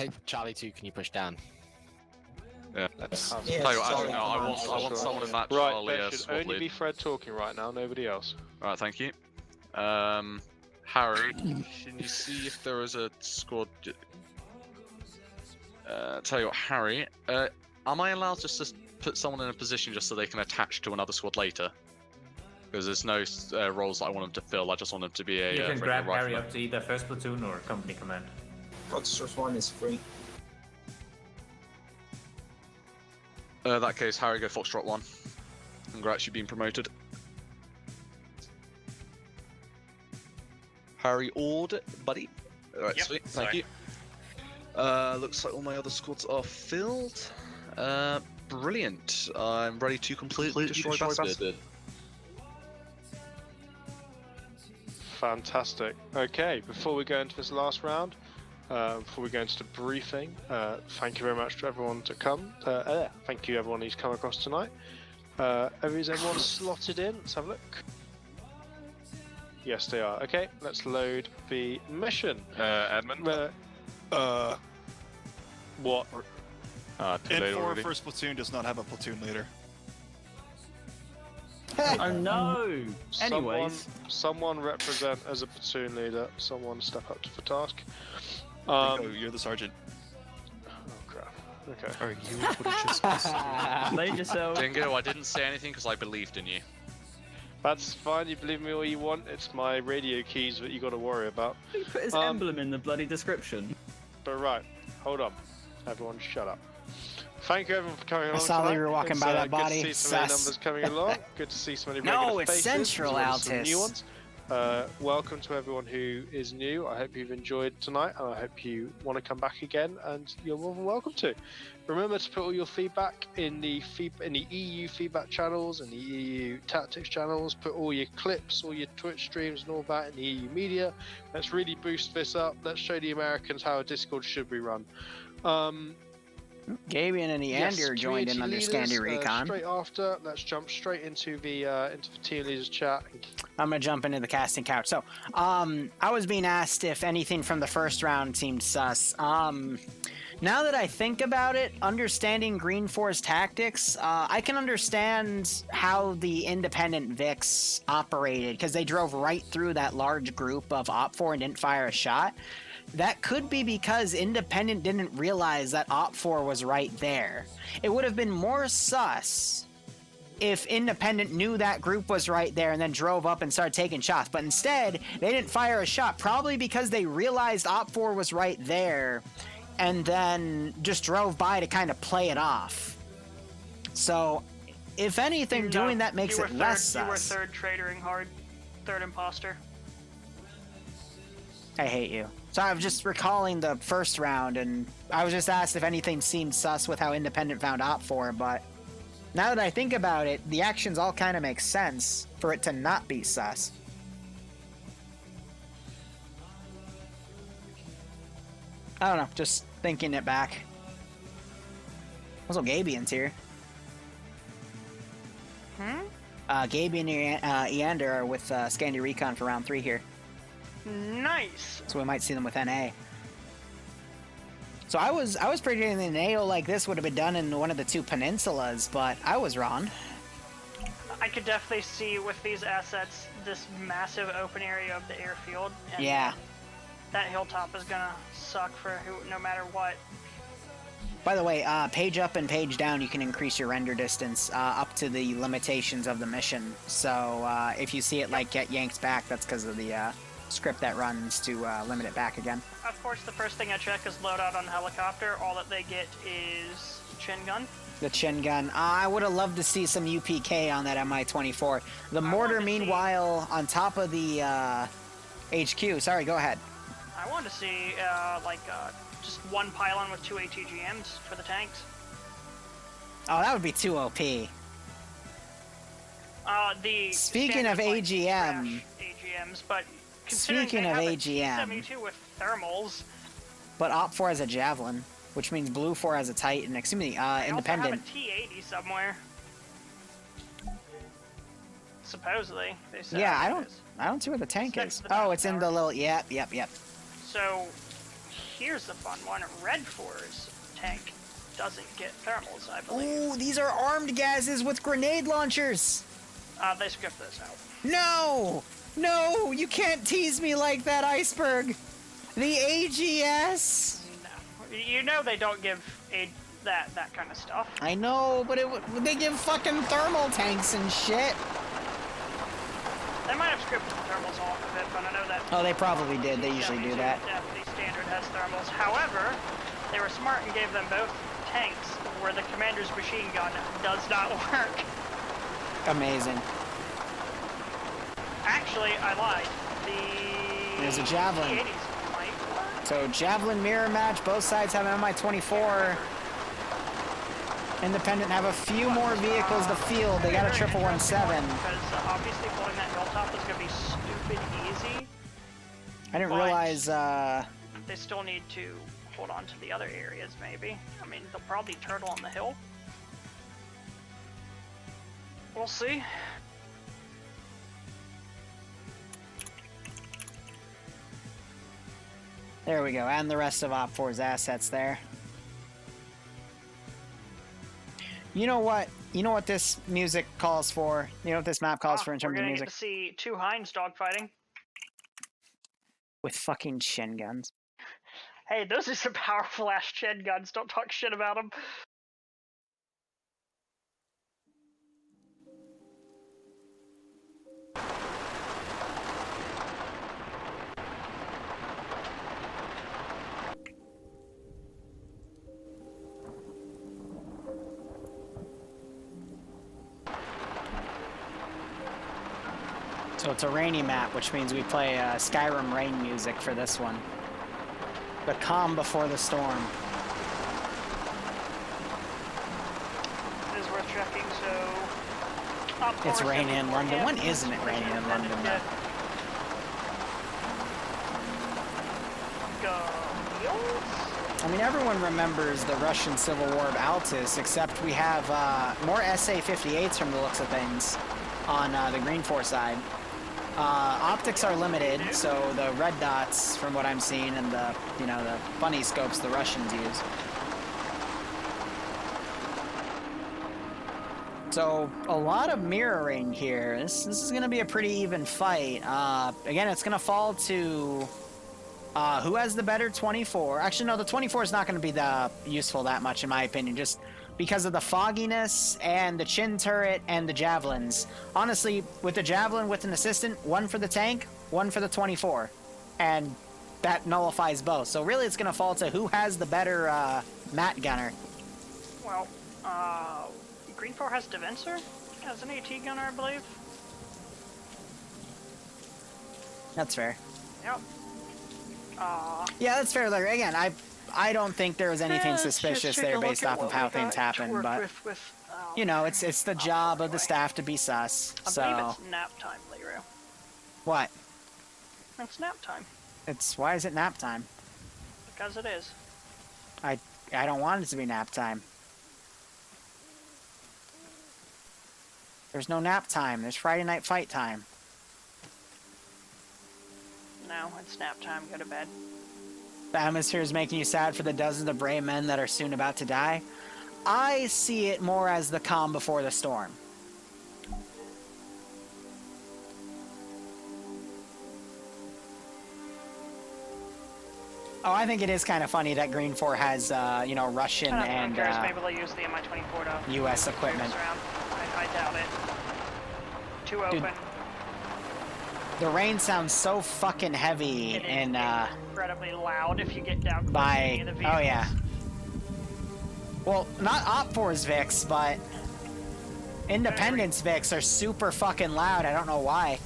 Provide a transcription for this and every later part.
Hey, Charlie 2, can you push down? Yeah. Tell you what, actually, no, I want someone in that Charlie There should squad only be lead. Fred talking right now, nobody else. Right, thank you. Harry, can you see if there is a squad? Tell you what, Harry, am I allowed just to put someone in a position just so they can attach to another squad later? Because there's no roles that I want them to fill. I just want them to be a. You can grab Harry rifleman. up to either first platoon or company command. Foxtrot 1 is free. That case, Harry, go Foxtrot 1. Congrats, you've been promoted. Harry Ord, buddy. Alright, Yep, sweet, sorry. thank you. Looks like all my other squads are filled. Brilliant. I'm ready to completely destroy Bastard. Fantastic. Okay, before we go into this last round, before we go into the briefing, thank you very much to everyone to come. Thank you everyone who's come across tonight. Is everyone slotted in? Let's have a look. Yes, they are. Okay, let's load the mission. Edmund? What? Too late N4 already. first platoon does not have a platoon leader. Oh no! Anyways. Someone represent as a platoon leader. Someone step up to the task. You're the sergeant. Oh crap. Okay. Are you able to just Save yourself. Dingo, I didn't say anything because I believed in you. That's fine. You believe me all you want. It's my radio keys that you got to worry about. He put his emblem in the bloody description. But right, hold on. Everyone, shut up. Thank you everyone for coming along. I saw that you were walking by that body. Good to see so many Sus. numbers coming along. Good to see so many No, regular it's faces. Central, as well as some Altis. new ones. Welcome to everyone who is new. I hope you've enjoyed tonight, and I hope you want to come back again. And you're more than welcome to. Remember to put all your feedback in the EU feedback channels and the EU tactics channels. Put all your clips, all your Twitch streams, and all that in the EU media. Let's really boost this up. Let's show the Americans how a Discord should be run. Gabian and Eander joined in under Scandy Recon. Straight after, let's jump straight into the team leaders chat. I'm gonna jump into the casting couch. So, I was being asked if anything from the first round seemed sus. Now that I think about it, understanding GREENFOR's tactics, I can understand how the independent Vix operated because they drove right through that large group of OPFOR and didn't fire a shot. That could be because Independent didn't realize that OPFOR was right there. It would have been more sus if Independent knew that group was right there and then drove up and started taking shots. But instead, they didn't fire a shot, probably because they realized OPFOR was right there and then just drove by to kind of play it off. So, if anything, doing that makes it less sus. You were third traitoring hard. Third imposter. I hate you. So I was just recalling the first round, and I was just asked if anything seemed sus with how Independent found OPFOR, but now that I think about it, the actions all kind of make sense for it to not be sus. I don't know, just thinking it back. Also, Gabian's here. Gabian and Eander are with Scandy Recon for round 3 here. Nice. So we might see them with NA. So I was predicting an AO like this would have been done in one of the 2 peninsulas, but I was wrong. I could definitely see with these assets this massive open area of the airfield. And Yeah. That hilltop is gonna suck for no matter what. By the way, page up and page down, you can increase your render distance up to the limitations of the mission. So if you see it like get yanked back, that's because of the script that runs to limit it back again. Of course, the first thing I check is loadout on the helicopter. All that they get is chin gun. The chin gun. I would have loved to see some UPK on that MI-24. The mortar, meanwhile, on top of the HQ. Sorry, go ahead. I want to see just one pylon with 2 ATGMs for the tanks. Oh, that would be too OP. The Speaking of standard, AGM, AGMs, but considering speaking they of have a AGM, T-72 with thermals. But OPFOR has a Javlin, which means Blue 4 has a Titan. Excuse me, Independent. Also have a T-80 somewhere. Supposedly, they said. Yeah, I don't see where the tank is. Oh, it's in the little. Yep. So here's the fun one. Red 4's tank doesn't get thermals, I believe. Ooh, these are armed gases with grenade launchers. They skipped this out. No! No! You can't tease me like that, Iceberg! The AGS! No. You know they don't give that kind of stuff. I know, but they give fucking thermal tanks and shit. They might have scripted the thermals off of it, but I know that... Oh, they probably did. They usually do that. Definitely standard has thermals. However, they were smart and gave them both tanks where the commander's machine gun does not work. Amazing. Actually, I lied. There's a Javlin. T-80s might work. So, Javlin mirror match. Both sides have an MI-24. Independent have a few more vehicles to field. They got a 117. Because obviously pulling that hilltop is going to be stupid easy. I didn't But realize, they still need to hold on to the other areas, maybe. I mean, they'll probably turtle on the hill. We'll see. There we go, and the rest of OPFOR's assets there. You know what? You know what this music calls for? You know what this map calls for in terms of We're music? gonna get to see two Heinz dogfighting. With fucking shin guns. Hey, those are some powerful ass shed guns. Don't talk shit about them. So it's a rainy map, which means we play Skyrim rain music for this one. The calm before the storm. It is worth checking, so... Of It's course, raining in London. yeah, When isn't it raining in London, though? I mean, everyone remembers the Russian Civil War of Altis, except we have more SA-58s from the looks of things on the GREENFOR side. Optics are limited, so the red dots, from what I'm seeing, and the the funny scopes the Russians use. So a lot of mirroring here. This is going to be a pretty even fight. Again, it's going to fall to who has the better 24. Actually, no, the 24 is not going to be useful that much, in my opinion, just because of the fogginess and the chin turret and the javelins. Honestly, with the javelin with an assistant, one for the tank, one for the 24, and that nullifies both. So really, it's going to fall to who has the better mat gunner. Well, GREENFOR has Devenser as an AT gunner, I believe. That's fair. Yep. Yeah, that's fair. Like, again, I don't think there was anything let's suspicious just take there a look based at off of what how we things got to happen, work but with, you know, it's the job of the anyway. staff to be sus. I So believe it's nap time, Liru. what? It's nap time. It's why is it nap time? Because it is. I don't want it to be nap time. There's no nap time. There's Friday night fight time. No, it's nap time. Go to bed. The atmosphere is making you sad for the dozens of brave men that are soon about to die. I see it more as the calm before the storm. Oh, I think it is kind of funny that GREENFOR has, Russian and maybe they'll use the MI-24 to U.S. equipment. around. I doubt it. Too open. Dude, the rain sounds so fucking heavy It is in incredibly loud if you get down close to by any of the oh vehicles. yeah. Well, not OPFOR's Vics, but Independence Vics are super fucking loud. I don't know why.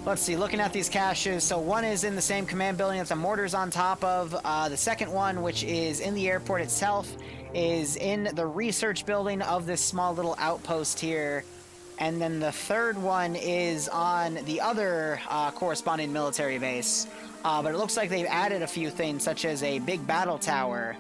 Let's see, looking at these caches, so one is in the same command building that the mortar's on top of. The second one, which is in the airport itself, is in the research building of this small little outpost here. And then the third one is on the other corresponding military base. But it looks like they've added a few things, such as a big battle tower.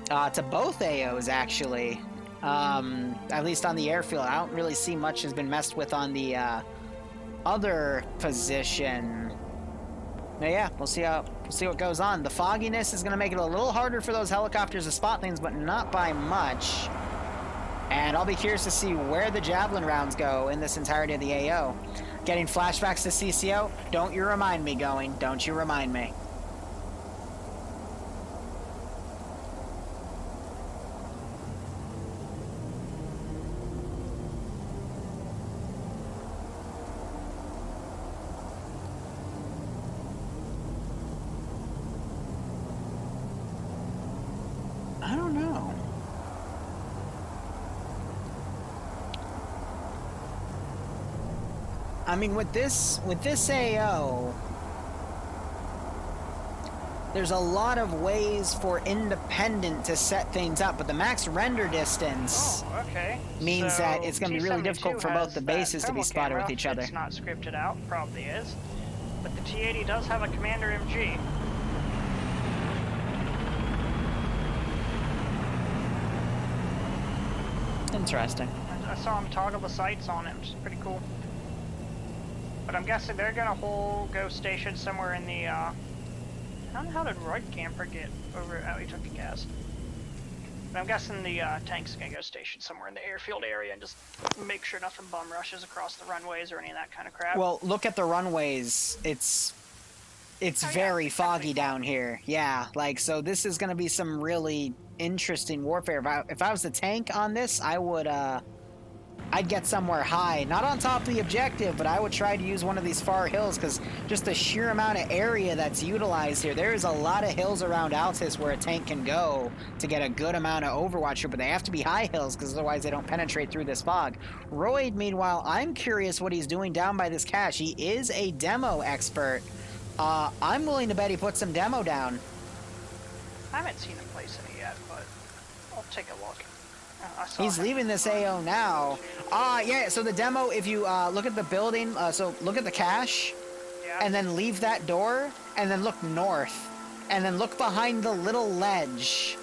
To both AOs, actually. At least on the airfield. I don't really see much has been messed with on the other position. Now, yeah, we'll see what goes on. The fogginess is going to make it a little harder for those helicopters to spot things, but not by much. And I'll be curious to see where the Javlin rounds go in this entirety of the AO. Getting flashbacks to CCO. Don't you remind me, going. Don't you remind me. I don't know. I mean, with this AO, there's a lot of ways for independent to set things up, but the max render distance means So that it's going to be really T-72 difficult for both has the that bases to be thermal spotted camera. with each other. It's not scripted out, probably is. But the T-80 does have a Commander MG. Interesting. I saw him toggle the sights on it, which is pretty cool. But I'm guessing they're gonna go station somewhere in the, how did Royd Camper get over? Oh, he took the gas. But I'm guessing the tank's gonna go station somewhere in the airfield area and just make sure nothing bum rushes across the runways or any of that kind of crap. Well, look at the runways. It's yeah, very it's foggy definitely down here. Yeah, like, so this is going to be some really interesting warfare. If I was the tank on this, I would, I'd get somewhere high. Not on top of the objective, but I would try to use one of these far hills, because just the sheer amount of area that's utilized here. There is a lot of hills around Altis where a tank can go to get a good amount of overwatch here, but they have to be high hills, because otherwise they don't penetrate through this fog. Royd, meanwhile, I'm curious what he's doing down by this cache. He is a demo expert. I'm willing to bet he put some demo down. I haven't seen him place any yet, but I'll take a look. I saw He's him. leaving this AO now. Yeah, so the demo, if you look at the building, so look at the cache, Yeah. and then leave that door, and then look north, and then look behind the little ledge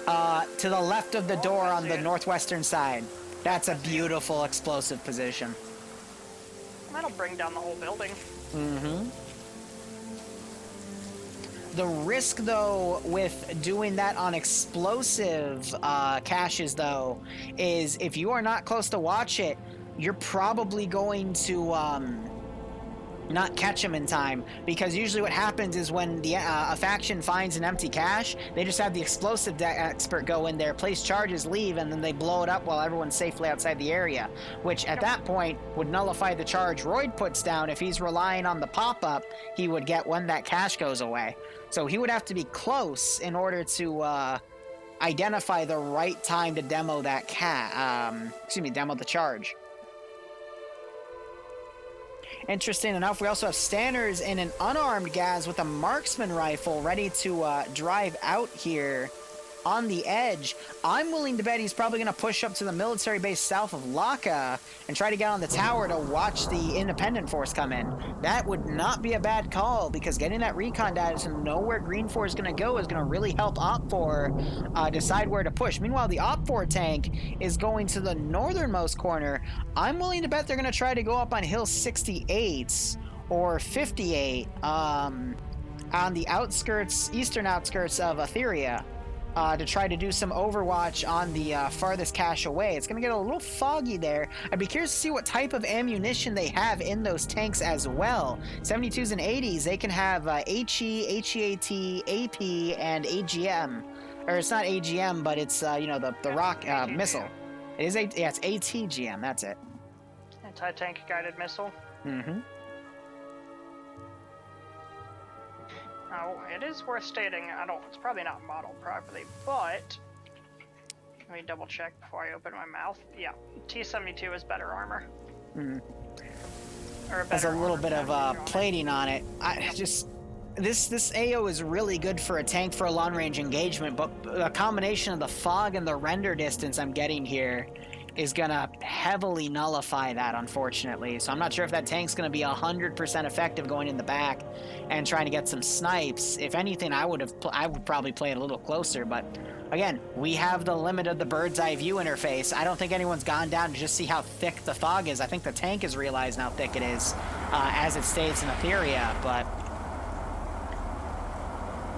to the left of the door I on see the it. northwestern side. That's a beautiful explosive position. That'll bring down the whole building. Mm-hmm. The risk, though, with doing that on explosive caches, though, is if you are not close to watch it, you're probably going to not catch them in time, because usually what happens is when the a faction finds an empty cache, they just have the explosive expert go in there, place charges, leave, and then they blow it up while everyone's safely outside the area, which at that point would nullify the charge Royd puts down. If he's relying on the pop-up he would get when that cache goes away. So he would have to be close in order to identify the right time to demo that demo the charge. Interesting enough, we also have Stanners in an unarmed Gaz with a marksman rifle ready to drive out here on the edge. I'm willing to bet he's probably going to push up to the military base south of Laka and try to get on the tower to watch the independent force come in. That would not be a bad call, because getting that recon data to know where GREENFOR is going to go is going to really help OPFOR decide where to push. Meanwhile, the OPFOR tank is going to the northernmost corner. I'm willing to bet they're going to try to go up on Hill 68 or 58 on the outskirts, eastern outskirts of Etheria. To try to do some overwatch on the farthest cache away. It's going to get a little foggy there. I'd be curious to see what type of ammunition they have in those tanks as well. 72s and 80s, they can have HE, HEAT, AP, and AGM. Or it's not AGM, but it's, the rock missile. It is, it's ATGM, that's it. Anti-tank guided missile. Mm-hmm. Now, it is worth stating, it's probably not modeled properly, but let me double check before I open my mouth. Yeah, T-72 is better armor. Mm. Or There's a better little armor bit package of on it. plating on it. This AO is really good for a tank for a long-range engagement, but a combination of the fog and the render distance I'm getting here is gonna heavily nullify that, unfortunately. So I'm not sure if that tank's gonna be 100% effective going in the back and trying to get some snipes. If anything, I would probably play it a little closer, but again, we have the limit of the bird's eye view interface. I don't think anyone's gone down to just see how thick the fog is. I think the tank is realizing how thick it is as it stays in Etheria, but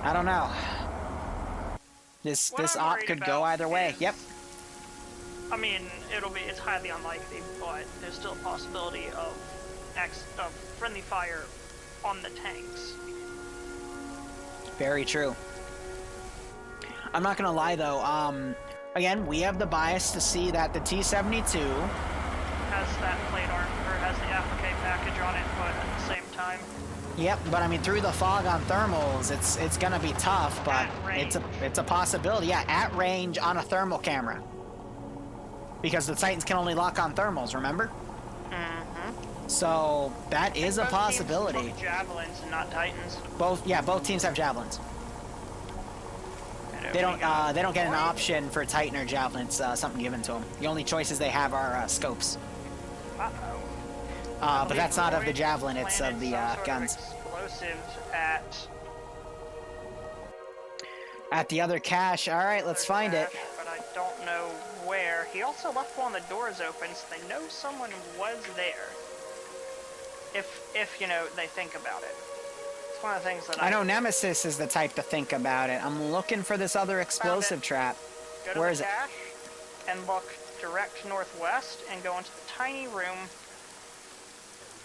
I don't know. This I'm op worried could go about either way. is- Yep. I mean, it's highly unlikely, but there's still a possibility of friendly fire on the tanks. Very true. I'm not gonna lie though. Again, we have the bias to see that the T-72 Has that plate arm, or has the applique package on it, but at the same time, Yep, but I mean through the fog on thermals, it's gonna be tough, but At range. it's a possibility. Yeah, at range on a thermal camera, because the Titans can only lock on thermals. Remember? So that is a both possibility. teams took Javelins and not Titans. Both teams have javelins. And They if don't we got they don't get an Boyd, option for Titan or javelin. It's something given to them. The only choices they have are scopes. Uh-oh. But that's not of the Boyd javelin. It's planted of the some sort guns. Explosives at At the other cache. All right, let's find it. cache, but I don't know where. He also left one of the doors open, so they know someone was there. If you know, they think about it. It's one of the things that I know Nemesis is the type to think about it. I'm looking for this other explosive trap. Go to Where the is it? cache and look direct northwest and go into the tiny room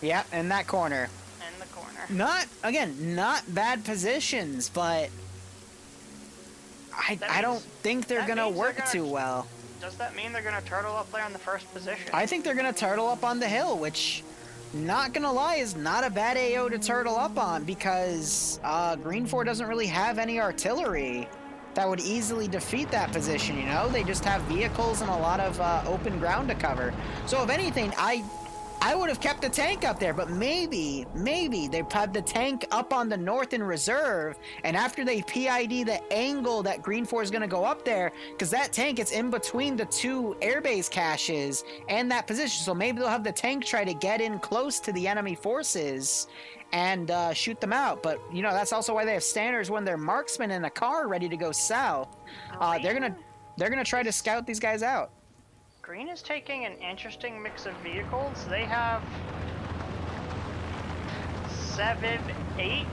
Yeah, in that corner. in the corner. Not bad positions, but That I don't means- think they're that gonna means they're work gonna- too well. Does that mean they're going to turtle up there in the first position? I think they're gonna turtle up on the hill, which, not gonna lie, is not a bad AO to turtle up on, because GREENFOR doesn't really have any artillery that would easily defeat that position. You know, they just have vehicles and a lot of open ground to cover. So if anything, I would have kept the tank up there, but maybe they put the tank up on the north in reserve, and after they PID the angle that GREENFOR is going to go up there, because that tank is in between the two airbase caches and that position, so maybe they'll have the tank try to get in close to the enemy forces and shoot them out. But, you know, that's also why they have standards when they're marksmen in a car ready to go south. They're gonna try to scout these guys out. Green is taking an interesting mix of vehicles. They have 7, 8,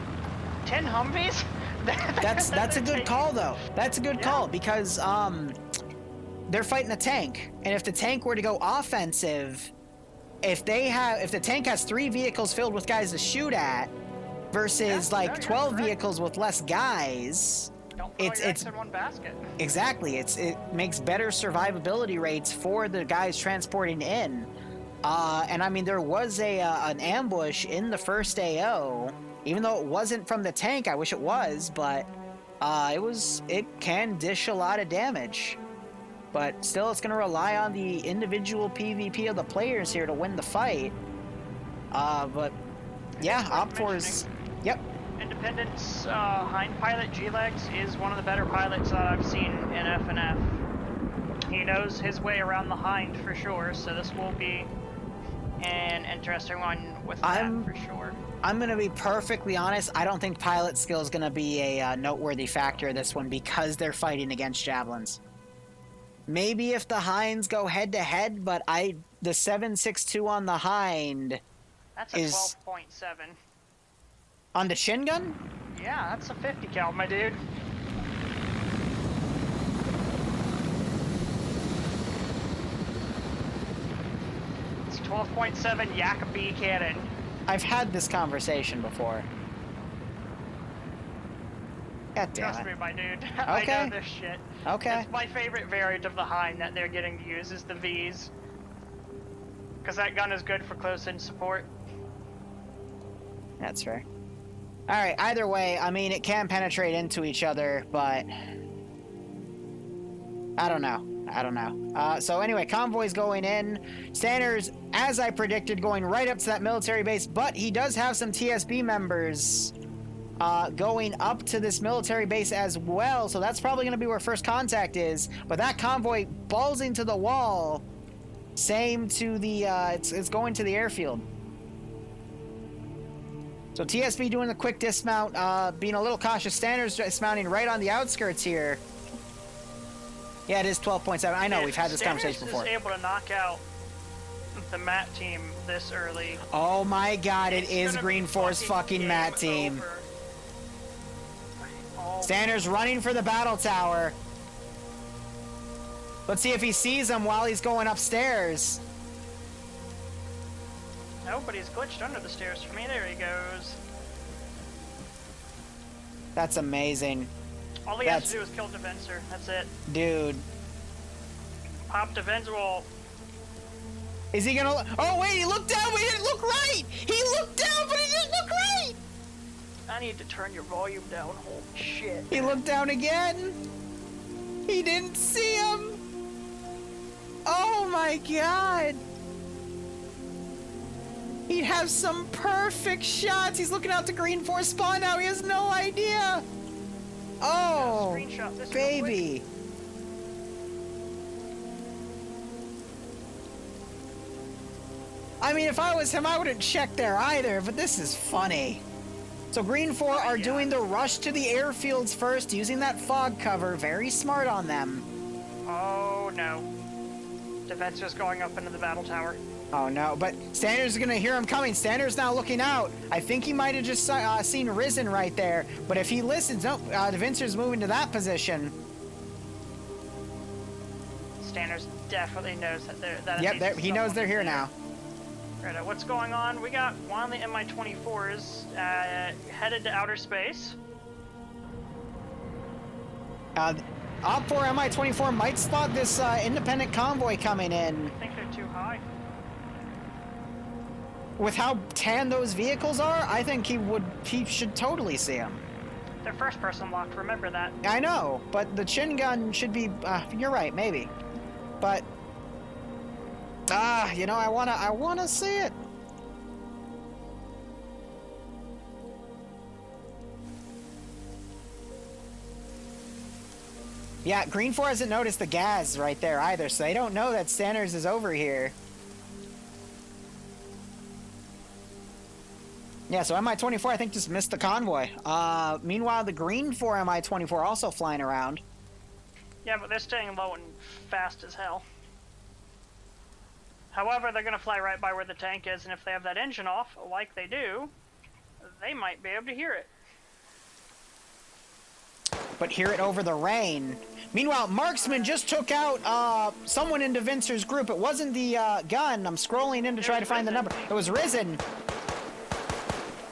10 Humvees. That's a good call though. That's a good call, because they're fighting a tank, and if the tank were to go offensive, if the tank has 3 vehicles filled with guys to shoot at versus Yeah, like no, you're 12 correct. vehicles with less guys, Don't put all it's- your eggs in one basket. exactly, it makes better survivability rates for the guys transporting in. And I mean, there was an ambush in the first AO, even though it wasn't from the tank. I wish it was, but it can dish a lot of damage. But still, it's going to rely on the individual PvP of the players here to win the fight. But yeah, Worth OPFOR's. Yep. Independence Hind pilot G-Legs is one of the better pilots that I've seen in FNF. He knows his way around the Hind for sure, so this will be an interesting one with that for sure. I'm going to be perfectly honest. I don't think pilot skill is going to be a noteworthy factor in this one, because they're fighting against javelins. Maybe if the Hinds go head to head, but the 7.62 on the Hind That's a is 12.7. on the shin gun. Yeah, that's a 50 cal, my dude. It's 12.7 Yakabee cannon. I've had this conversation before. God damn Trust me, it. my dude. I Okay. know this shit. Okay. It's my favorite variant of the Hind that they're getting to use is the V's. Because that gun is good for close-in support. That's fair. All right. Either way, I mean, it can penetrate into each other, but I don't know. So anyway, convoy's going in. Sanders, as I predicted, going right up to that military base, but he does have some TSB members going up to this military base as well, so that's probably going to be where first contact is. But that convoy balls into the wall. Same to the it's going to the airfield. So TSB doing the quick dismount, being a little cautious. Standards dismounting right on the outskirts here. Yeah, it is 12.7. I know, If we've had this Standards conversation before. is able to knock out the Matt team this early. Oh my god, it it's is gonna be GREENFOR's fucking game Matt team. over. Oh, Standards running for the battle tower. Let's see if he sees him while he's going upstairs. nobody's glitched under the stairs for me. There he goes. That's amazing. All he has to do is kill Defensor. That's it. Dude. Pop Defensor will... Is he gonna... Oh, wait, he looked down, but he didn't look right! He looked down, but he didn't look right! I need to turn your volume down. Holy shit. He looked down again. He didn't see him. Oh my god. He'd have some perfect shots. He's looking out to GREENFOR spawn now. He has no idea. Oh, Screenshot this real quick. baby. I mean, if I was him, I wouldn't check there either, but this is funny. So GREENFOR are doing the rush to the airfields first, using that fog cover. Very smart on them. Oh no. Defensor's going up into the battle tower. Oh no, but Standards is gonna hear him coming. Standards now looking out. I think he might have just seen Risen right there, but if he listens, nope, Defensor's moving to that position. Standards definitely knows that they're... That Yep, he knows they're here now. Right, what's going on? We got one of the Mi-24s headed to outer space. OPFOR Mi-24 might spot this independent convoy coming in. I think they're too high. With how tan those vehicles are, I think he should totally see them. They're first person locked, remember that. I know, but the chin gun should be, you're right, maybe. But, you know, I wanna see it. Yeah, GREENFOR hasn't noticed the gas right there either, so they don't know that Standards is over here. Yeah, so Mi-24, I think, just missed the convoy. Meanwhile, the GREENFOR Mi-24 also flying around. Yeah, but they're staying low and fast as hell. However, they're going to fly right by where the tank is, and if they have that engine off, like they do, they might be able to hear it. But hear it over the rain. Meanwhile, Marksman just took out someone in Devincer's group. It wasn't the gun. I'm scrolling in to try to find the number. It was Risen.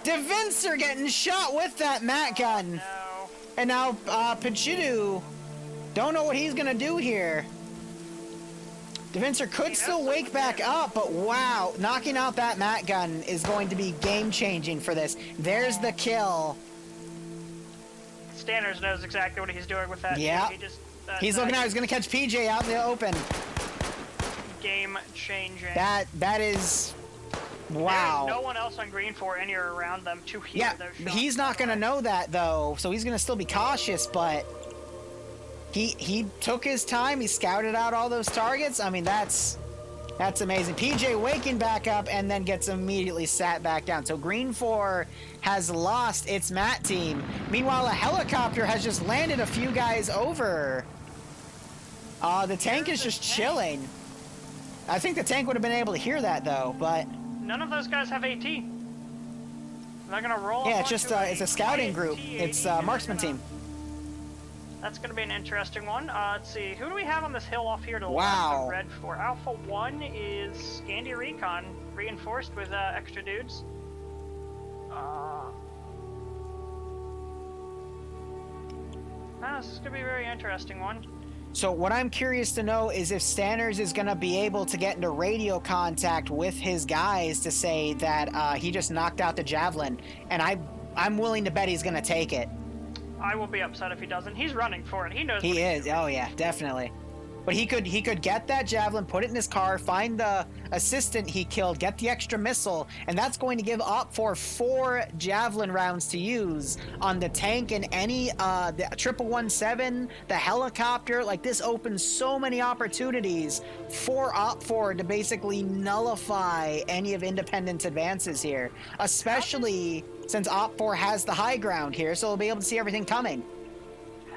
Devincer getting shot with that Matt gun. No. And now Pichidu, don't know what he's going to do here. Devincer could still wake back up, but wow, knocking out that Matt gun is going to be game-changing for this. There's the kill. Standards knows exactly what he's doing with that. Yeah. He's looking out. He's going to catch PJ out in the open. Game-changing. That is... Wow. There's no one else on GREENFOR anywhere around them to hear those shots. He's not going to know that, though, so he's going to still be cautious, but... He took his time. He scouted out all those targets. I mean, that's amazing. PJ waking back up and then gets immediately sat back down. So GREENFOR has lost its Matt team. Meanwhile, a helicopter has just landed a few guys over. The tank is just chilling. I think the tank would have been able to hear that, though, but... None of those guys have AT. They're going to roll Yeah, it's just it's a scouting group. It's marksman team. That's going to be an interesting one. Let's see. Who do we have on this hill off here to the Wow. left of Red 4? Alpha 1 is Scandi Recon, reinforced with extra dudes. This is going to be a very interesting one. So what I'm curious to know is if Stanners is going to be able to get into radio contact with his guys to say that he just knocked out the Javlin. And I'm willing to bet he's going to take it. I will be upset if he doesn't. He's running for it. He knows. He is. Oh yeah, definitely. But he could get that Javelin, put it in his car, find the assistant he killed, get the extra missile, and that's going to give OPFOR 4 Javelin rounds to use on the tank and any the 1117, the helicopter. Like, this opens so many opportunities for OPFOR to basically nullify any of Independent's advances here, especially since OPFOR has the high ground here, so they'll be able to see everything coming.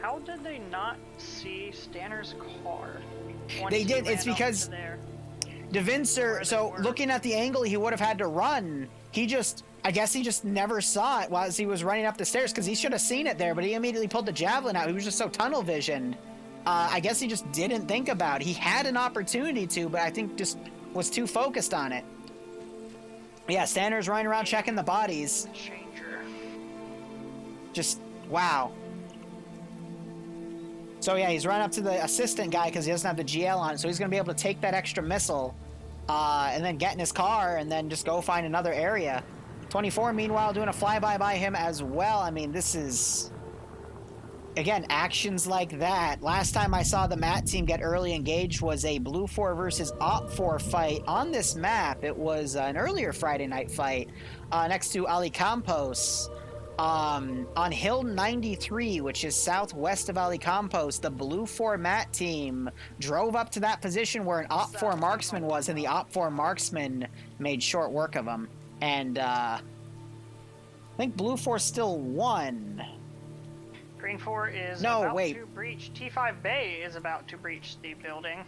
How did they not see Stanner's car? once They he did. ran It's up because to there? DeVincer, so looking at the angle he would have had to run, I guess he just never saw it while he was running up the stairs, because he should have seen it there, but he immediately pulled the Javlin out. He was just so tunnel visioned. I guess he just didn't think about it. He had an opportunity to, but I think just was too focused on it. Yeah, Stanner's running around checking the bodies. Changer. Just, wow. So yeah, he's running up to the assistant guy because he doesn't have the GL on, so he's going to be able to take that extra missile and then get in his car and then just go find another area. 24, meanwhile, doing a flyby by him as well. I mean, this is, again, actions like that. Last time I saw the MAT team get early engaged was a Blue 4 versus OPFOR fight on this map. It was an earlier Friday night fight next to Ali Campos. On Hill 93, which is southwest of Ali Campos, the Blue 4 MAT team drove up to that position where an OPFOR marksman was, and the OPFOR marksman made short work of him. And I think Blue 4 still won. GREENFOR is No, about wait. to breach. T5 Bay is about to breach the building.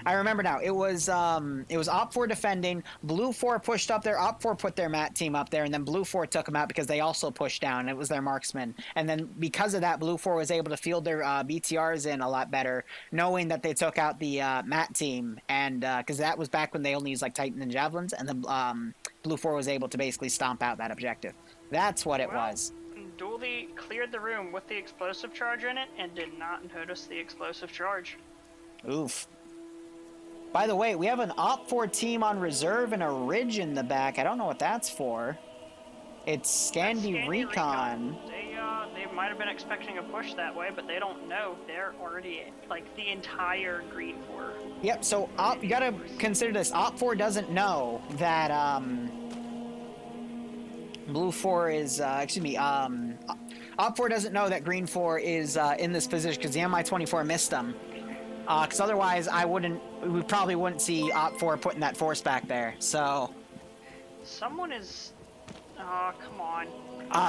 I remember now. It was OPFOR defending. Blue 4 pushed up there. OPFOR put their MAT team up there, and then Blue 4 took them out because they also pushed down. It was their marksman, and then because of that, Blue 4 was able to field their BTRs in a lot better, knowing that they took out the MAT team, and because that was back when they only used like Titan and Javlins, and then Blue 4 was able to basically stomp out that objective. That's what it was. Dooley cleared the room with the explosive charge in it and did not notice the explosive charge. Oof. By the way, we have an OPFOR team on reserve and a Ridge in the back. I don't know what that's for. It's Scandi Recon. They might have been expecting a push that way, but they don't know. They're already, like, the entire GREENFOR. Yep, so you gotta consider this. OPFOR doesn't know that, Blue 4 is, OPFOR doesn't know that GREENFOR is in this position because the Mi-24 missed them. Because otherwise, we probably wouldn't see OPFOR putting that force back there. So, Someone is, come on.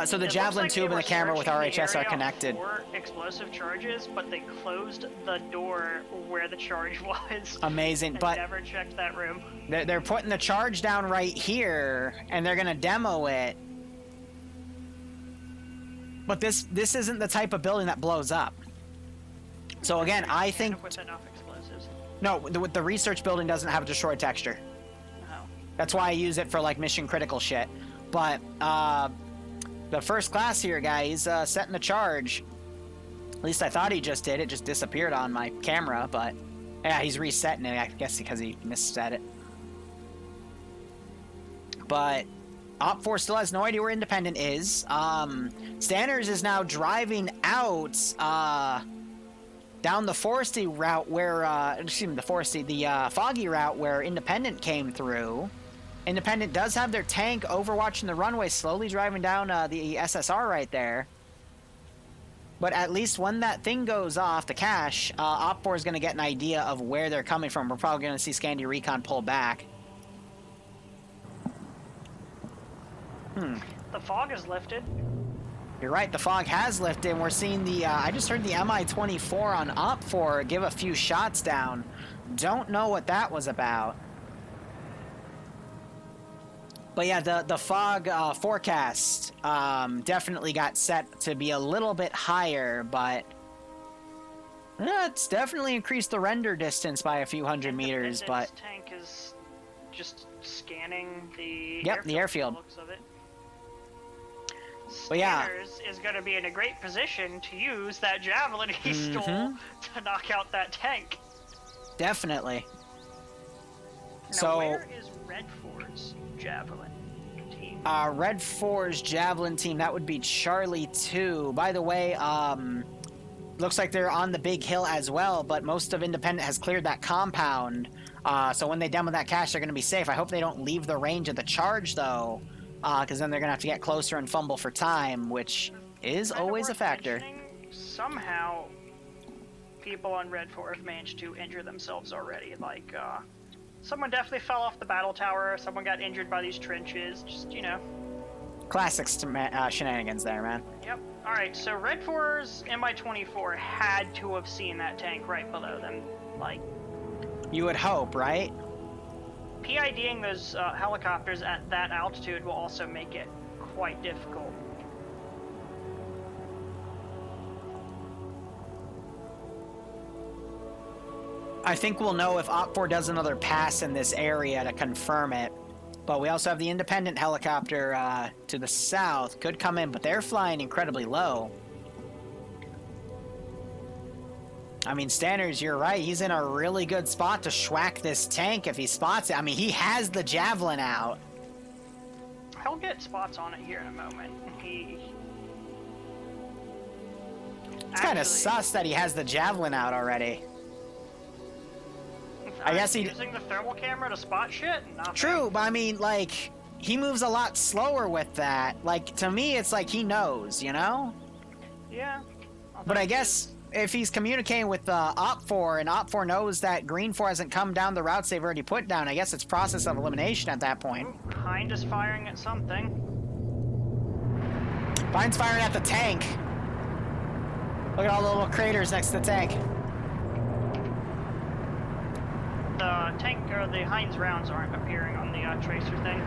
so the Javlin tube and the camera with RHS are connected. For explosive charges, but they closed the door where the charge was. Amazing, and but never checked that room. they're putting the charge down right here, and they're gonna demo it. But this isn't the type of building that blows up. So again, I think With enough explosives. no, the research building doesn't have a destroyed texture. Oh. That's why I use it for like mission critical shit. But the first class here, guy, he's setting the charge. At least I thought he just did. It just disappeared on my camera, but yeah, he's resetting it. I guess because he misset it. But OPFOR still has no idea where Independent is. Stanners is now driving out down the foresty route where, the foggy route where Independent came through. Independent does have their tank overwatching the runway, slowly driving down the SSR right there. But at least when that thing goes off, the cache, OPFOR is going to get an idea of where they're coming from. We're probably going to see Scandi Recon pull back. The fog is lifted. You're right, the fog has lifted, and we're seeing the, I just heard the Mi-24 on OPFOR give a few shots down. Don't know what that was about. But yeah, the fog forecast definitely got set to be a little bit higher, but it's definitely increased the render distance by a few hundred meters, but... This tank is just scanning the the airfield. Looks of it. But yeah. Stanners is going to be in a great position to use that Javelin he stole to knock out that tank. Definitely. Now, So... where is Red 4's Javelin team? Red 4's Javlin team, that would be Charlie 2. By the way, looks like they're on the big hill as well, but most of Independent has cleared that compound. So when they demo that cache, they're going to be safe. I hope they don't leave the range of the charge, though, because then they're going to have to get closer and fumble for time, which is Kinda always a worth factor. mentioning, somehow, people on Red 4 have managed to injure themselves already. Like, someone definitely fell off the battle tower, someone got injured by these trenches, just, you know. Classic shenanigans there, man. Yep. Alright, so Red 4's MI-24 had to have seen that tank right below them. Like, You would hope, right? PIDing those helicopters at that altitude will also make it quite difficult. I think we'll know if OPFOR does another pass in this area to confirm it. But we also have the independent helicopter to the south. Could come in, but they're flying incredibly low. I mean, Stanners, you're right. He's in a really good spot to schwack this tank if he spots it. I mean, he has the Javlin out. He'll get spots on it here in a moment. It's kind of sus that he has the Javlin out already. I guess he using the thermal camera to spot shit. Nothing. True, but I mean, like, he moves a lot slower with that. Like, to me, it's like he knows, you know? Yeah. But I guess if he's communicating with OPFOR and OPFOR knows that GREENFOR hasn't come down the routes they've already put down, I guess it's process of elimination at that point. Ooh, Hind is firing at something. Vine's firing at the tank. Look at all the little craters next to the tank. The tank or the Heinz rounds aren't appearing on the tracer thing.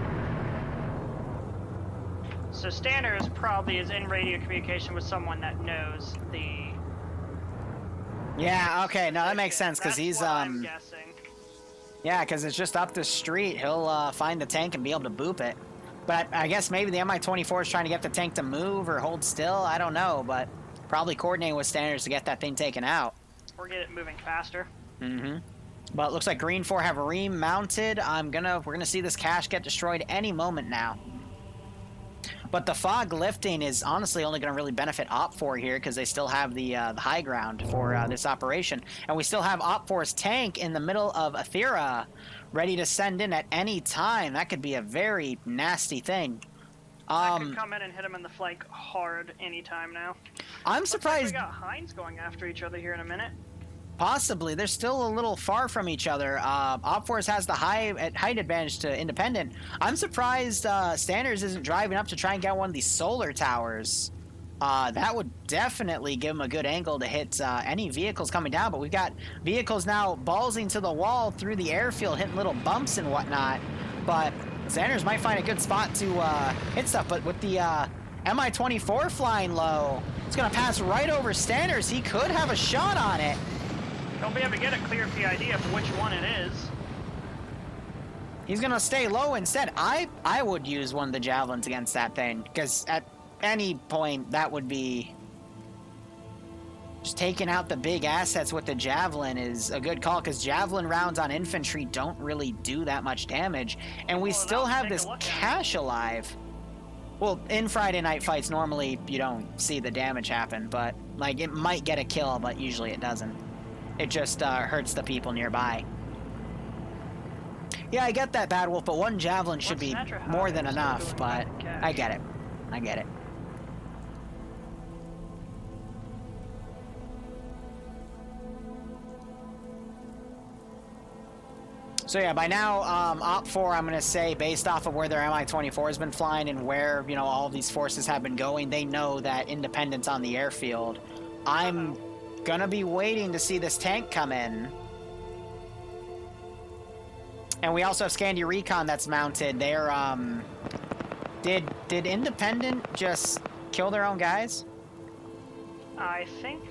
So Stanners probably is in radio communication with someone that knows the. Yeah, okay, no, that makes sense, because he's, what I'm guessing. Yeah, because it's just up the street. He'll find the tank and be able to boop it. But I guess maybe the MI-24 is trying to get the tank to move or hold still. I don't know, but probably coordinating with Stanners to get that thing taken out. Or get it moving faster. Mm-hmm. But it looks like GREENFOR have remounted. We're gonna see this cache get destroyed any moment now. But the fog lifting is honestly only going to really benefit OPFOR here because they still have the high ground for this operation. And we still have OPFOR's tank in the middle of Aethera ready to send in at any time. That could be a very nasty thing. That could come in and hit him in the flank hard anytime now. I'm surprised. Like we got Heinz going after each other here in a minute. Possibly. They're still a little far from each other. OPFOR has the height advantage to Independent. I'm surprised Stanners isn't driving up to try and get one of these solar towers. That would definitely give him a good angle to hit any vehicles coming down, but we've got vehicles now ballsing to the wall through the airfield, hitting little bumps and whatnot. But Stanners might find a good spot to hit stuff, but with the MI-24 flying low, it's going to pass right over Stanners. He could have a shot on it. He'll be able to get a clear PID of which one it is. He's gonna stay low instead. I would use one of the Javelins against that thing, because at any point that would be just taking out the big assets with the Javelin is a good call, because Javelin rounds on infantry don't really do that much damage, and we still have this cache alive. Well, in Friday night fights normally you don't see the damage happen, but like it might get a kill, but usually it doesn't. It just hurts the people nearby. Yeah, I get that, Bad Wolf, but one Javelin should be more than enough, but I get it. I get it. So yeah, by now, OPFOR, I'm going to say, based off of where their MI-24 has been flying and where, you know, all of these forces have been going, they know that Independent's on the airfield. I'm gonna be waiting to see this tank come in. And we also have Scandi Recon that's mounted. They're did Independent just kill their own guys? I think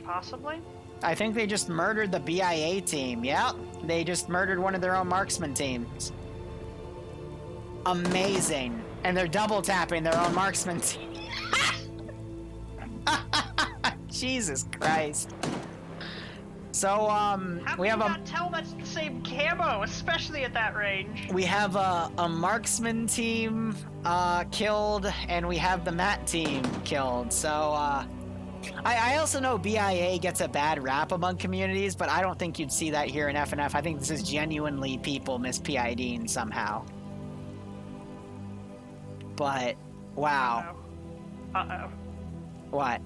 possibly. I think they just murdered the BIA team. Yep, they just murdered one of their own marksman teams. Amazing. And they're double tapping their own marksman team. Jesus Christ. So, we have not tell that's the same camo, especially at that range? We have a marksman team killed, and we have the MAT team killed. So, I also know BIA gets a bad rap among communities, but I don't think you'd see that here in FNF. I think this is genuinely people mis-PIDing somehow. But, wow. Uh-oh. What?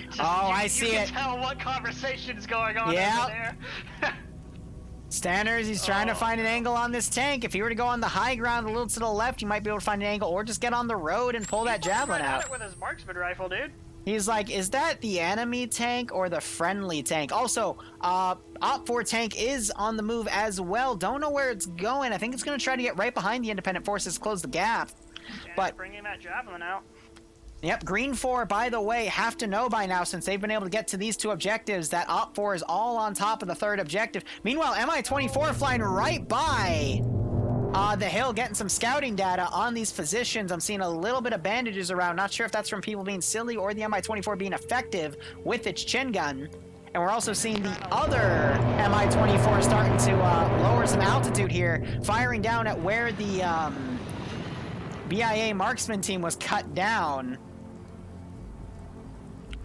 Just, I see you it. can tell what conversation is going on over there. Stanners, he's trying to find an angle on this tank. If he were to go on the high ground a little to the left, you might be able to find an angle, or just get on the road and pull that javelin At out. it with his marksman rifle, dude. He's like, is that the enemy tank or the friendly tank? Also, OPFOR tank is on the move as well. Don't know where it's going. I think it's going to try to get right behind the independent forces, close the gap. But bringing that javelin out. Yep, GREENFOR, by the way, have to know by now, since they've been able to get to these two objectives, that OPFOR is all on top of the third objective. Meanwhile, MI-24 flying right by the hill, getting some scouting data on these positions. I'm seeing a little bit of bandages around. Not sure if that's from people being silly or the MI-24 being effective with its chin gun. And we're also seeing the other MI-24 starting to lower some altitude here, firing down at where the BIA marksman team was cut down.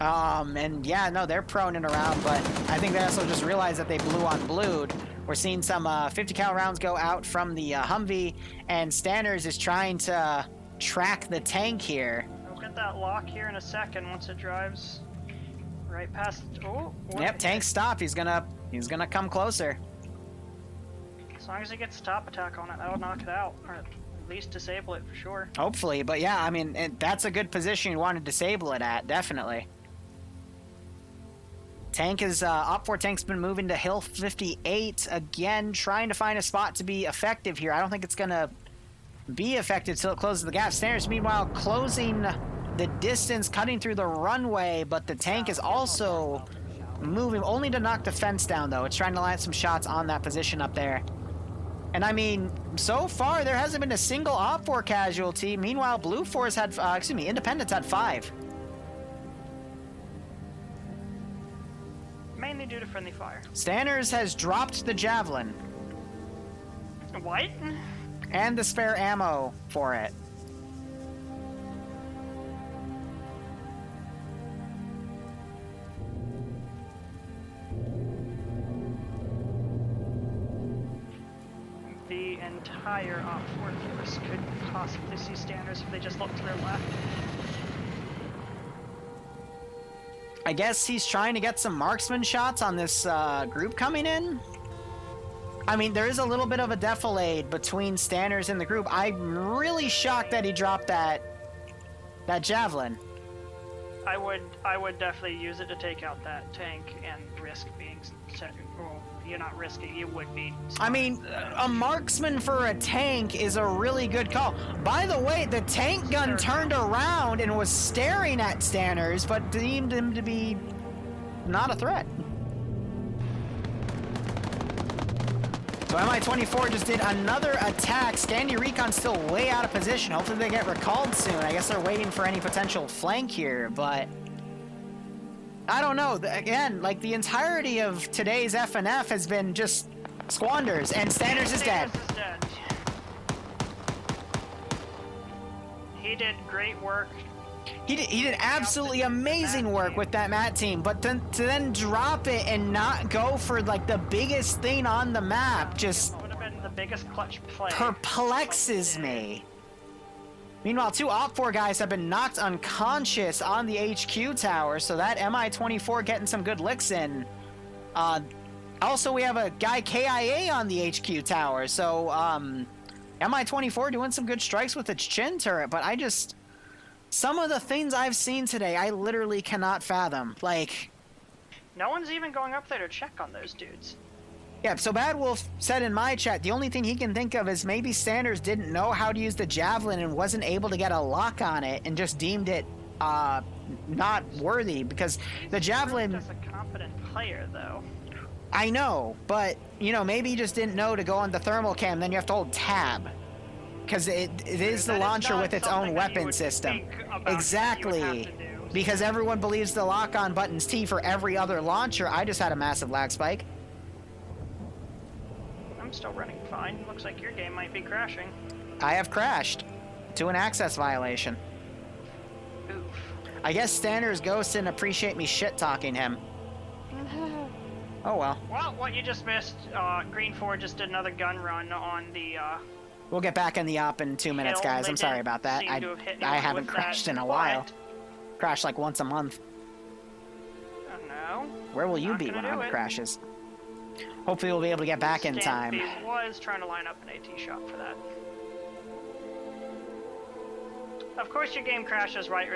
And yeah, no, they're proning around, but I think they also just realized that they blew on blued. We're seeing some 50 cal rounds go out from the Humvee, and Stanners is trying to track the tank here. We'll get that lock here in a second once it drives right past. Oh, yep, tank stopped. He's gonna come closer. As long as he gets top attack on it, that'll knock it out, or at least disable it for sure. Hopefully, but yeah, I mean, that's a good position you want to disable it at, definitely. Tank is, OPFOR tank's been moving to Hill 58, again, trying to find a spot to be effective here. I don't think it's gonna be effective till it closes the gap. Stanners, meanwhile, closing the distance, cutting through the runway, but the tank is also moving, only to knock the fence down, though. It's trying to line some shots on that position up there. And I mean, so far, there hasn't been a single OPFOR casualty. Meanwhile, Blue Force had, Independence had 5. Mainly due to friendly fire. Stanners has dropped the Javlin. What? And the spare ammo for it. The entire OPFOR force could possibly see Stanners if they just look to their left. I guess he's trying to get some marksman shots on this group coming in. I mean, there is a little bit of a defilade between Stanners and the group. I'm really shocked that he dropped that Javelin. I would definitely use it to take out that tank and risk being set. Well, you're not risking, you would be. I mean, a marksman for a tank is a really good call. By the way, the tank gun turned around and was staring at Stanners, but deemed him to be not a threat. So MI-24 just did another attack. Scandi Recon's still way out of position. Hopefully they get recalled soon. I guess they're waiting for any potential flank here, but I don't know. Again, like the entirety of today's FNF has been just squanders, and Stanners is dead. He did great work. He did absolutely amazing work with that MAT team, but to then drop it and not go for like the biggest thing on the map just Would have been the biggest clutch play. perplexes me. Meanwhile, 2 OPFOR guys have been knocked unconscious on the HQ tower, so that MI-24 getting some good licks in. Also, we have a guy KIA on the HQ tower, so MI-24 doing some good strikes with its chin turret, but some of the things I've seen today, I literally cannot fathom. Like, no one's even going up there to check on those dudes. yeah, so Bad Wolf said in my chat, the only thing he can think of is maybe Stanners didn't know how to use the Javelin and wasn't able to get a lock on it and just deemed it not worthy, because the Javelin... Just a competent player, though. I know, but, you know, maybe he just didn't know to go on the thermal cam, then you have to hold tab. Because it is the launcher with its own weapon system. Exactly. Because everyone believes the lock-on button's T for every other launcher. I just had a massive lag spike. I'm still running fine. Looks like your game might be crashing. I have crashed to an access violation. Oof. I guess Stanners Ghost didn't appreciate me shit-talking him. Oh well. Well, what you just missed, GREENFOR just did another gun run on the, We'll get back in the op in 2 minutes, hill. guys. They I'm sorry didn't about that. seem to have hit I anyone haven't with crashed that, in a while. but- Crash like once a month. Oh no. Where will you Not be gonna when do Arma it. crashes? Hopefully we'll be able to get back in time. Stampede was trying to line up an AT shot for that. Of course, your game crashes right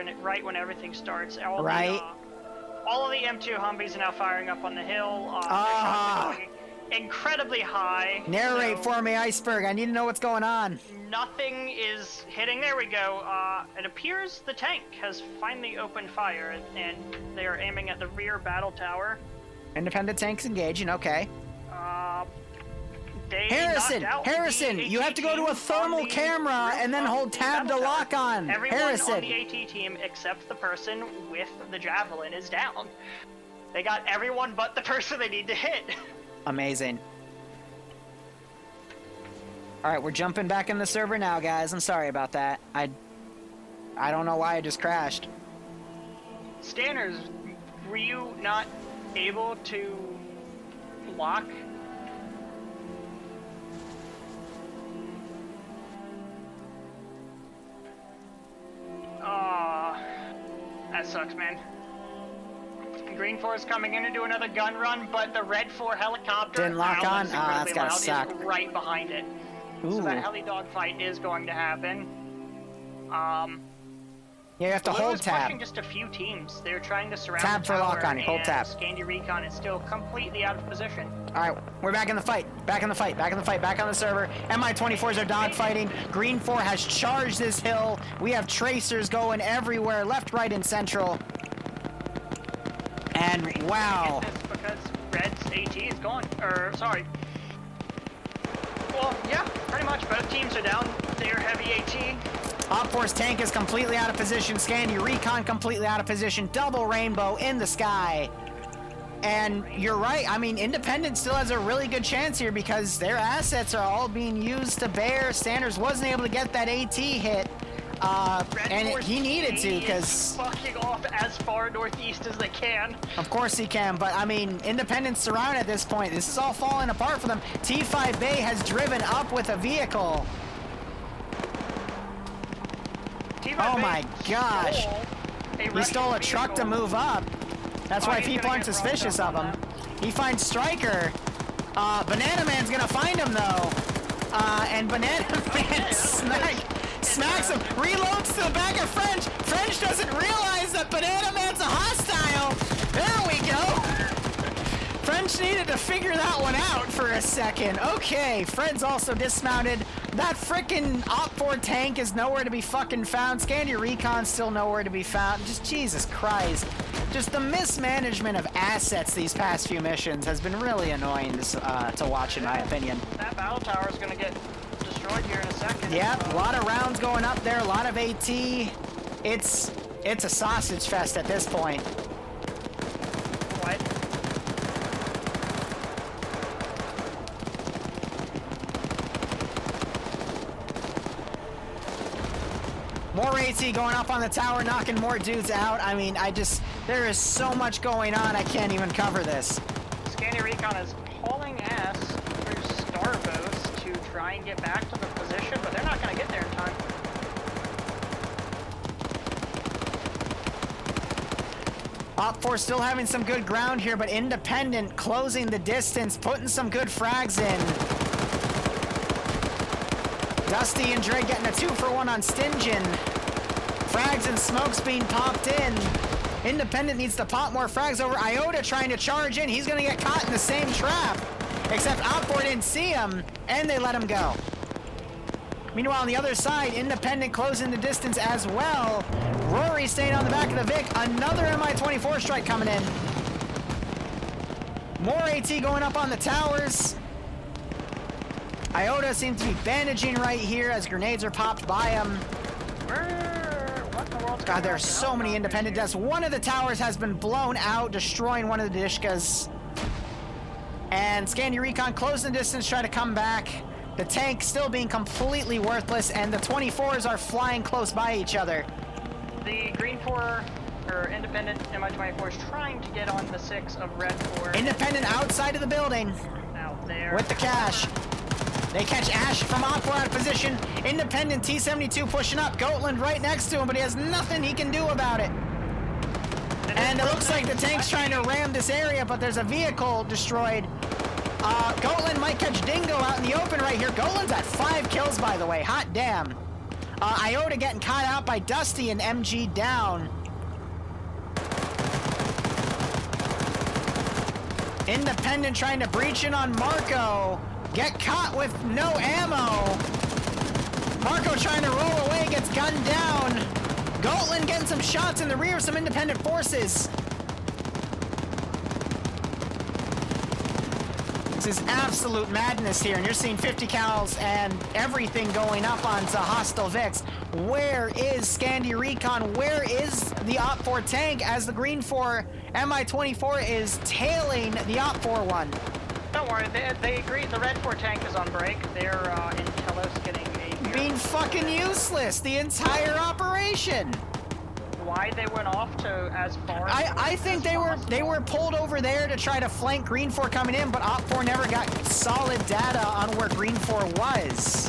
when everything starts. All of the M2 Humvees are now firing up on the hill. Their shots are going incredibly high. Narrate for me, Iceberg. I need to know what's going on. Nothing is hitting. There we go. It appears the tank has finally opened fire, and they are aiming at the rear battle tower. Independent tanks engaging. Okay. They Harrison, knocked out Harrison, the you have to go to a AT thermal team camera and then hold tab to lock on. Everyone Harrison. on the AT team except the person with the Javlin is down. They got everyone but the person they need to hit. Amazing. All right, we're jumping back in the server now, guys. I'm sorry about that. I don't know why I just crashed. Stanners, were you not able to lock? That sucks, man. GREENFOR is coming in to do another gun run, but the Red 4 helicopter Didn't lock on? That's gotta is suck. right behind it. Ooh. So that heli dogfight is going to happen. Yeah, you have to Blue hold is tab. pushing just a few teams. They're trying to surround Tab the for lock tower, on, hold and tab. Scandi Recon is still completely out of position. All right, we're back in the fight. Back in the fight. Back in the fight. Back on the server. MI-24s are dogfighting. GREENFOR has charged this hill. We have tracers going everywhere, left, right, and central. And wow. It's because Red's AT is gone. Or sorry. Well, yeah, pretty much both teams are down their heavy AT. OPFOR's tank is completely out of position. Scandi Recon completely out of position. Double rainbow in the sky. And you're right. I mean, Independent still has a really good chance here because their assets are all being used to bear. Sanders wasn't able to get that AT hit. And he needed to because... fucking off as far northeast as they can. Of course he can, but I mean, Independent's surrounded at this point. This is all falling apart for them. T5 Bay has driven up with a vehicle. Oh my gosh. He stole a truck to move up. That's why people aren't suspicious of him. He finds Stryker. Banana Man's gonna find him though. And Banana Man smacks him, reloads to the back of French. French doesn't realize that Banana Man's a hostile. There we go. French needed to figure that one out for a second. Okay, Fred's also dismounted. That frickin' OPFOR tank is nowhere to be fucking found. Scandi Recon's still nowhere to be found. Just Jesus Christ. Just the mismanagement of assets these past few missions has been really annoying to watch, in my opinion. That battle tower is going to get destroyed here in a second. Yep, a lot of rounds going up there, a lot of AT. It's a sausage fest at this point. What? More AT going up on the tower, knocking more dudes out. I mean, there is so much going on, I can't even cover this. Scandi Recon is hauling ass through Starvos to try and get back to the position, but they're not going to get there in time. OPFOR still having some good ground here, but Independent closing the distance, putting some good frags in. Dusty and Dre getting a 2-for-1 on Stingeon. Frags and smokes being popped in. Independent needs to pop more frags over. Iota trying to charge in. He's going to get caught in the same trap. Except OPFOR didn't see him, and they let him go. Meanwhile, on the other side, Independent closing the distance as well. Rory staying on the back of the Vic. Another MI-24 strike coming in. More AT going up on the towers. Iota seems to be bandaging right here as grenades are popped by him. What in the world's God, going there are on? so many Independent deaths. One of the towers has been blown out, destroying one of the Dishkas. And Scandi Recon closing the distance, try to come back. The tank still being completely worthless, and the 24s are flying close by each other. The GREENFOR, or Independent MI-24 is trying to get on the 6 of Red 4. Independent outside of the building Out there. with the cash. They catch Ash from OPFOR out of position. Independent T-72 pushing up. Goatland right next to him, but he has nothing he can do about it. And it looks like the tank's trying to ram this area, but there's a vehicle destroyed. Goatland might catch Dingo out in the open right here. Goatland's at 5 kills, by the way. Hot damn. Iota getting caught out by Dusty and MG down. Independent trying to breach in on Marco. Get caught with no ammo. Marco trying to roll away, gets gunned down. Goatland getting some shots in the rear of some independent forces. This is absolute madness here, and you're seeing 50 cals and everything going up onto hostile Vix. Where is Scandi Recon? Where is the OPFOR tank as the GREENFOR MI-24 is tailing the OPFOR one? Don't worry, they agree. The Red 4 tank is on break. They're in Telos getting a... Being fucking useless the entire operation. Why they went off to as far as I think they were pulled over there to try to flank GREENFOR coming in, but OPFOR never got solid data on where GREENFOR was.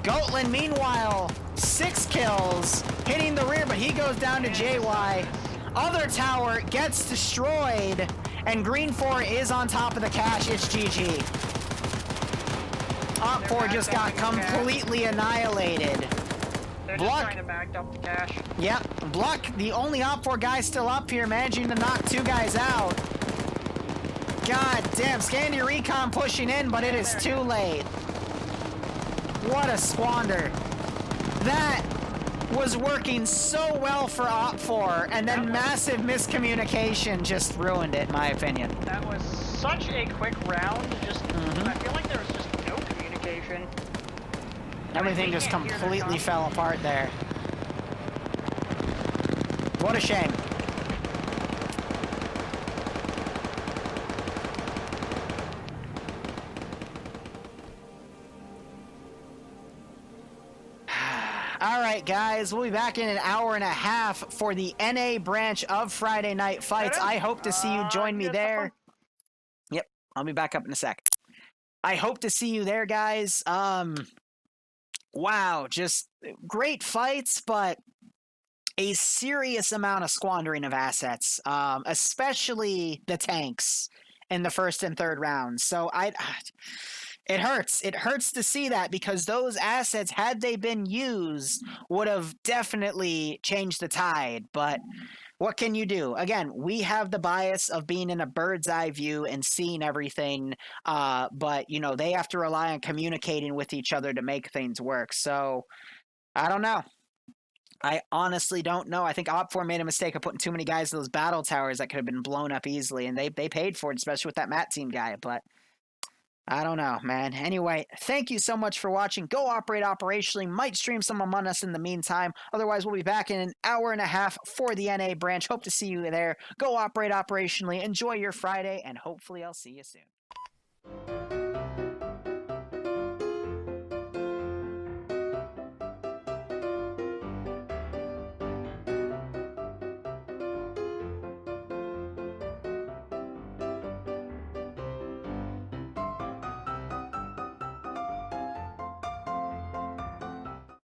Goatland, meanwhile, 6 kills, hitting the rear, but he goes down to JY. Other tower gets destroyed, and GREENFOR is on top of the cache. It's GG. OPFOR just got completely annihilated. They're just trying to back up the cache. Yep, Bluck, the only OPFOR guy still up here, managing to knock 2 guys out. God damn, Scandi Recon pushing in, but it is too late. What a squander. That was working so well for OPFOR, and then massive miscommunication just ruined it, in my opinion. That was such a quick round, just, I feel like there was just no communication. Everything just completely fell apart there. What a shame. All right, guys, we'll be back in an hour and a half for the NA branch of Friday Night Fights. I hope to see you join me there. Yep, I'll be back up in a sec. I hope to see you there, guys. Wow, just great fights, but a serious amount of squandering of assets, especially the tanks in the first and third rounds. So it hurts. It hurts to see that, because those assets, had they been used, would have definitely changed the tide. But what can you do? Again, we have the bias of being in a bird's eye view and seeing everything, but, you know, they have to rely on communicating with each other to make things work. So, I don't know. I honestly don't know. I think OPFOR made a mistake of putting too many guys in those battle towers that could have been blown up easily, and they paid for it, especially with that Matt team guy, but I don't know, man. Anyway, thank you so much for watching. Go operate operationally. Might stream some Among Us in the meantime. Otherwise, we'll be back in an hour and a half for the NA branch. Hope to see you there. Go operate operationally. Enjoy your Friday, and hopefully I'll see you soon.